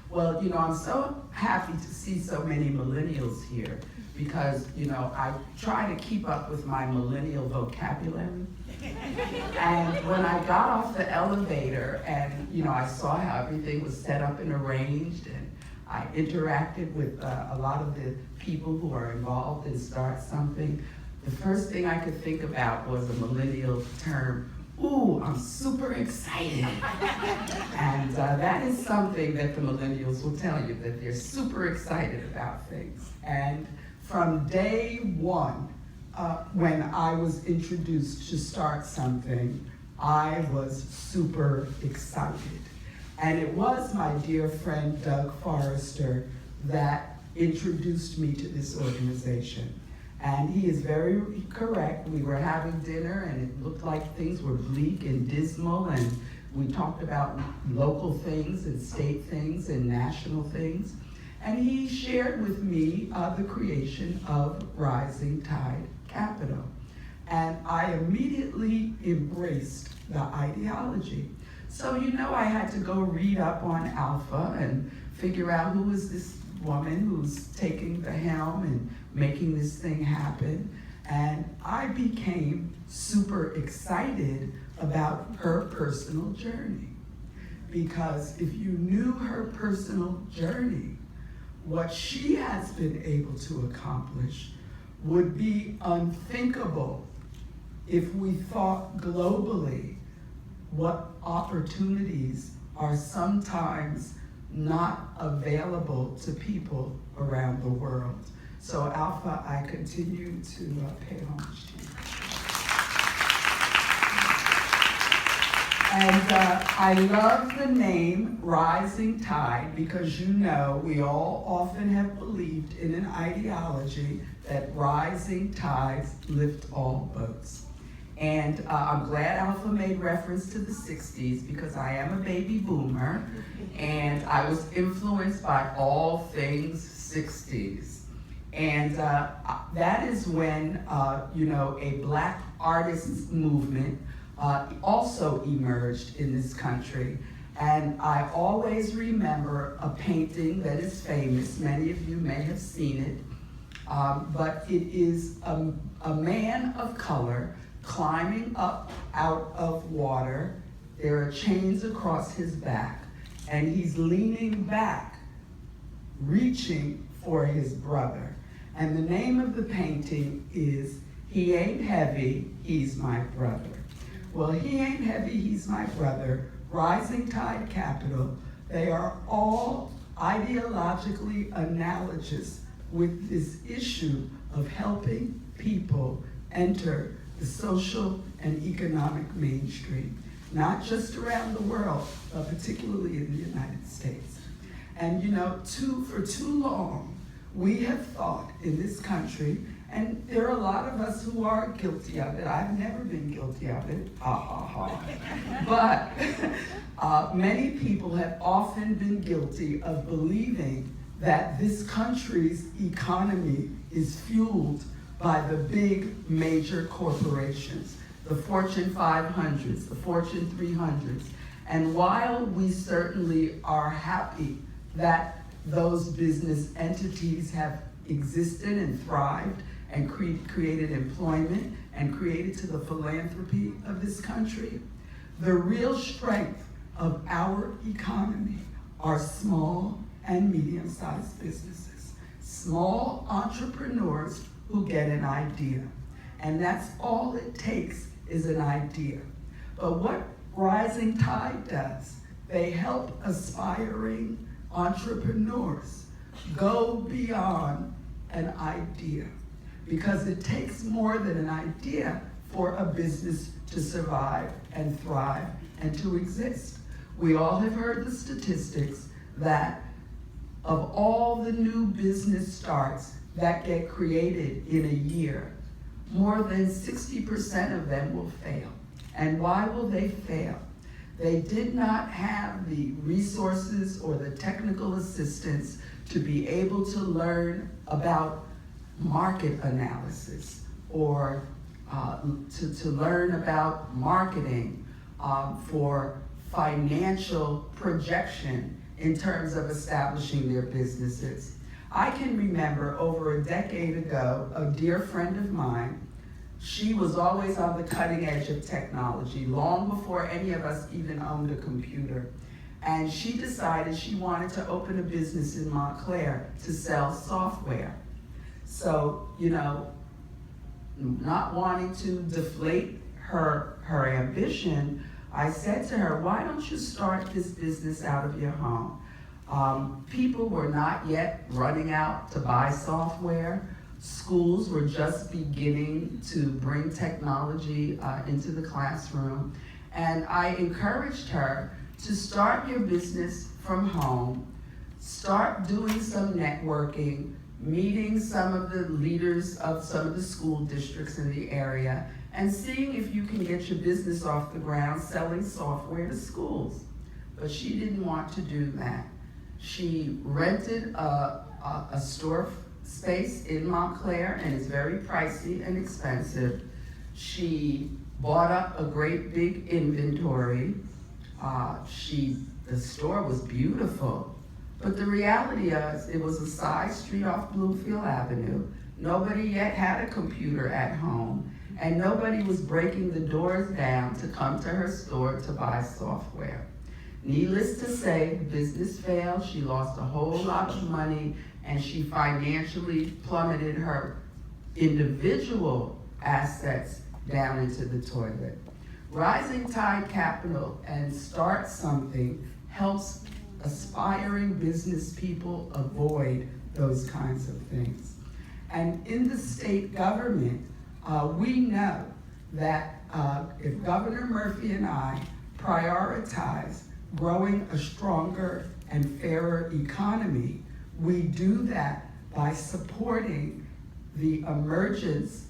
Well, I'm so happy to see so many millennials here because, I try to keep up with my millennial vocabulary. And when I got off the elevator and, I saw how everything was set up and arranged, and I interacted with a lot of the people who are involved in Start Something, the first thing I could think about was a millennial term, ooh, I'm super excited. And that is something that the millennials will tell you, that they're super excited about things. And from day one, when I was introduced to Start Something, I was super excited. And it was my dear friend Doug Forrester that introduced me to this organization. And he is very correct. We were having dinner and it looked like things were bleak and dismal, and we talked about local things and state things and national things. And he shared with me the creation of Rising Tide Capital. And I immediately embraced the ideology. So I had to go read up on Alpha and figure out who is this woman who's taking the helm and making this thing happen. And I became super excited about her personal journey. Because if you knew her personal journey, what she has been able to accomplish would be unthinkable if we thought globally what opportunities are sometimes not available to people around the world. So Alpha, I continue to pay homage to you. And I love the name Rising Tide because we all often have believed in an ideology that rising tides lift all boats. And I'm glad Alpha made reference to the 60s because I am a baby boomer and I was influenced by all things 60s. And that is when, a Black artists movement also emerged in this country. And I always remember a painting that is famous. Many of you may have seen it. But it is a man of color climbing up out of water. There are chains across his back, and he's leaning back, reaching for his brother. And the name of the painting is He Ain't Heavy, He's My Brother. Well, He Ain't Heavy, He's My Brother, Rising Tide Capital, they are all ideologically analogous with this issue of helping people enter the social and economic mainstream, not just around the world, but particularly in the United States. And for too long, we have thought in this country, and there are a lot of us who are guilty of it. I've never been guilty of it, but many people have often been guilty of believing that this country's economy is fueled by the big major corporations, the Fortune 500s, the Fortune 300s. And while we certainly are happy that those business entities have existed and thrived and created employment and created to the philanthropy of this country, the real strength of our economy are small and medium-sized businesses, small entrepreneurs who get an idea. And that's all it takes is an idea. But what Rising Tide does, they help aspiring entrepreneurs go beyond an idea, because it takes more than an idea for a business to survive and thrive and to exist. We all have heard the statistics that of all the new business starts that get created in a year, more than 60% of them will fail. And why will they fail? They did not have the resources or the technical assistance to be able to learn about market analysis or to learn about marketing for financial projection in terms of establishing their businesses. I can remember over a decade ago, a dear friend of mine, she was always on the cutting edge of technology, long before any of us even owned a computer. And she decided she wanted to open a business in Montclair to sell software. So, not wanting to deflate her ambition, I said to her, why don't you start this business out of your home? People were not yet running out to buy software. Schools were just beginning to bring technology into the classroom. And I encouraged her to start your business from home, start doing some networking, meeting some of the leaders of some of the school districts in the area, and seeing if you can get your business off the ground selling software to schools. But she didn't want to do that. She rented a store space in Montclair, and it's very pricey and expensive. She bought up a great big inventory. The store was beautiful, but the reality is it was a side street off Bloomfield Avenue. Nobody yet had a computer at home, and nobody was breaking the doors down to come to her store to buy software. Needless to say, the business failed. She lost a whole lot of money, and she financially plummeted her individual assets down into the toilet. Rising Tide Capital and Start Something helps aspiring business people avoid those kinds of things. And in the state government, we know that if Governor Murphy and I prioritize growing a stronger and fairer economy, we do that by supporting the emergence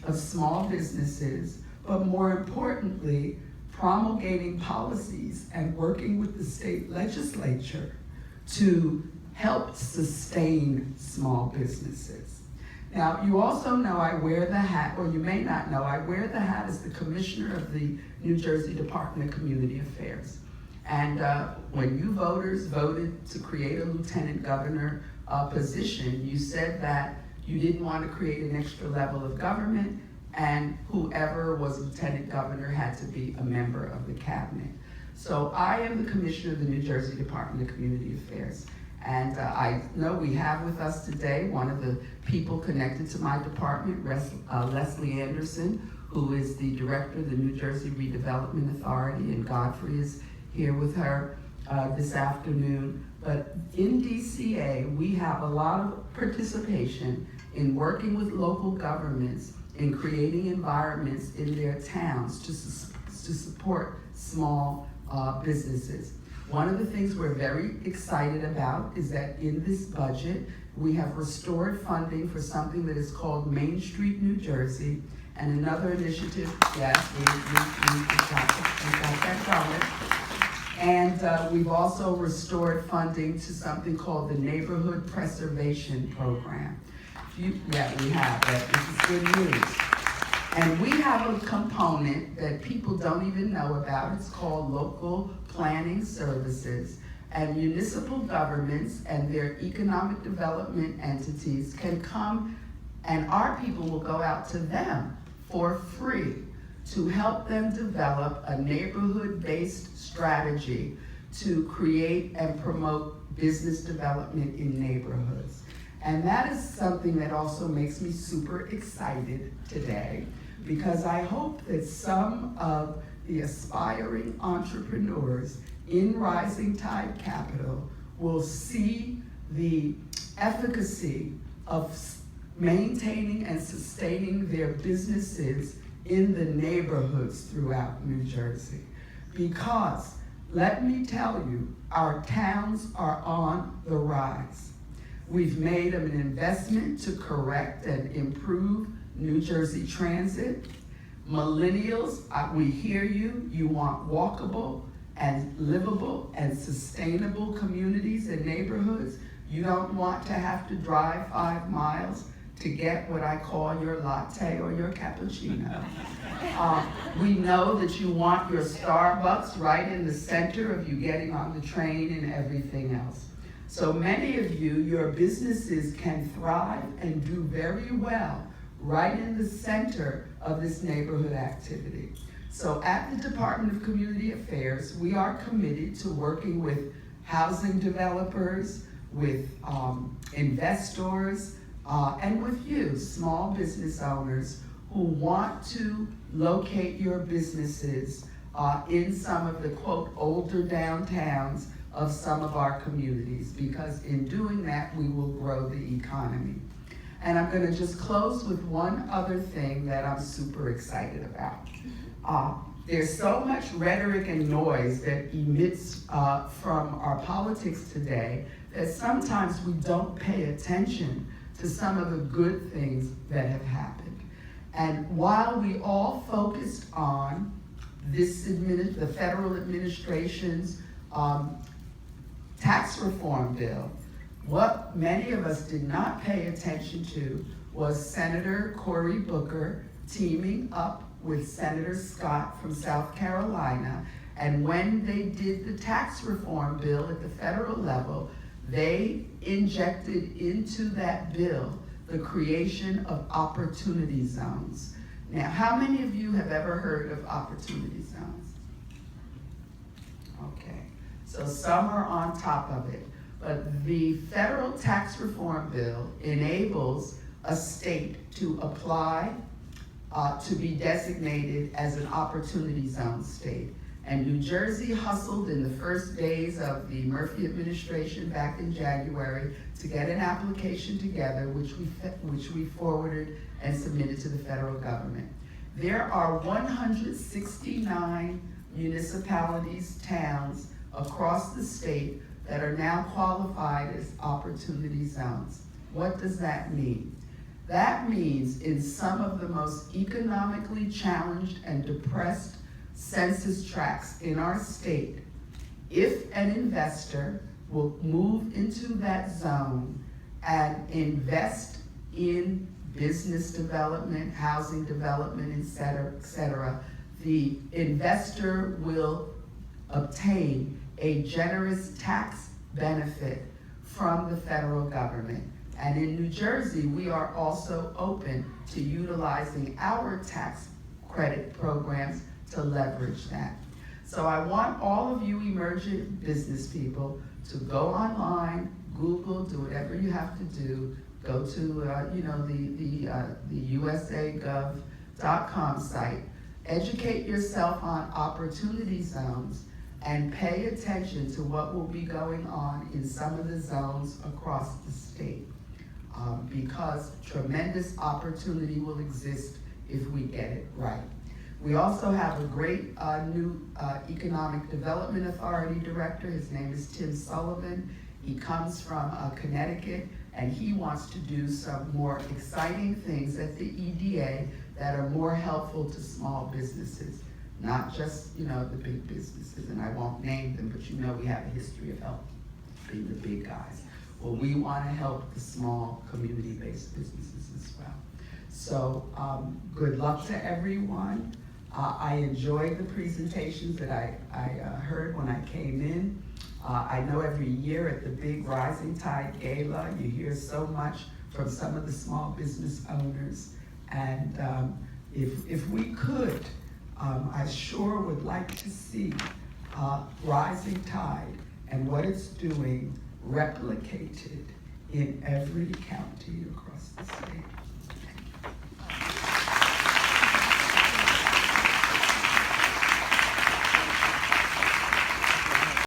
of small businesses, but more importantly, promulgating policies and working with the state legislature to help sustain small businesses. Now, you also know I wear the hat, or you may not know, I wear the hat as the commissioner of the New Jersey Department of Community Affairs. And when you voters voted to create a lieutenant governor position, you said that you didn't want to create an extra level of government, and whoever was lieutenant governor had to be a member of the cabinet. So I am the commissioner of the New Jersey Department of Community Affairs. And I know we have with us today one of the people connected to my department, Leslie Anderson, who is the director of the New Jersey Redevelopment Authority, and Godfrey is here with her this afternoon. But in DCA, we have a lot of participation in working with local governments in creating environments in their towns to support small businesses. One of the things we're very excited about is that in this budget, we have restored funding for something that is called Main Street New Jersey, and another initiative, yes, we got that going. And we've also restored funding to something called the Neighborhood Preservation Program. Yeah, we have that. This is good news. And we have a component that people don't even know about. It's called Local Planning Services. And municipal governments and their economic development entities can come, and our people will go out to them for free to help them develop a neighborhood-based strategy to create and promote business development in neighborhoods. And that is something that also makes me super excited today, because I hope that some of the aspiring entrepreneurs in Rising Tide Capital will see the efficacy of maintaining and sustaining their businesses in the neighborhoods throughout New Jersey. Because, let me tell you, our towns are on the rise. We've made an investment to correct and improve New Jersey transit. Millennials, we hear you. You want walkable and livable and sustainable communities and neighborhoods. You don't want to have to drive 5 miles to get what I call your latte or your cappuccino. We know that you want your Starbucks right in the center of you getting on the train and everything else. So many of you, your businesses can thrive and do very well right in the center of this neighborhood activity. So at the Department of Community Affairs, we are committed to working with housing developers, with investors, and with you, small business owners who want to locate your businesses in some of the, quote, older downtowns of some of our communities, because in doing that, we will grow the economy. And I'm gonna just close with one other thing that I'm super excited about. There's so much rhetoric and noise that emits from our politics today that sometimes we don't pay attention to some of the good things that have happened. And while we all focused on the federal administration's tax reform bill, what many of us did not pay attention to was Senator Cory Booker teaming up with Senator Scott from South Carolina. And when they did the tax reform bill at the federal level, they injected into that bill the creation of opportunity zones. Now, how many of you have ever heard of opportunity zones? Okay, so some are on top of it. But the federal tax reform bill enables a state to apply to be designated as an opportunity zone state. And New Jersey hustled in the first days of the Murphy administration back in January to get an application together, which we forwarded and submitted to the federal government. There are 169 municipalities, towns across the state that are now qualified as opportunity zones. What does that mean? That means in some of the most economically challenged and depressed census tracts in our state, if an investor will move into that zone and invest in business development, housing development, et cetera, the investor will obtain a generous tax benefit from the federal government. And in New Jersey, we are also open to utilizing our tax credit programs to leverage that. So I want all of you emerging business people to go online, Google, do whatever you have to do, go to the usagov.com site, educate yourself on opportunity zones, and pay attention to what will be going on in some of the zones across the state, because tremendous opportunity will exist if we get it right. We also have a great new Economic Development Authority director. His name is Tim Sullivan. He comes from Connecticut, and he wants to do some more exciting things at the EDA that are more helpful to small businesses. Not just, the big businesses, and I won't name them, but we have a history of helping the big guys. Well, we want to help the small community-based businesses as well. So good luck to everyone. I enjoyed the presentations that I heard when I came in. I know every year at the big Rising Tide Gala, you hear so much from some of the small business owners. And if we could, I sure would like to see Rising Tide and what it's doing replicated in every county across the state.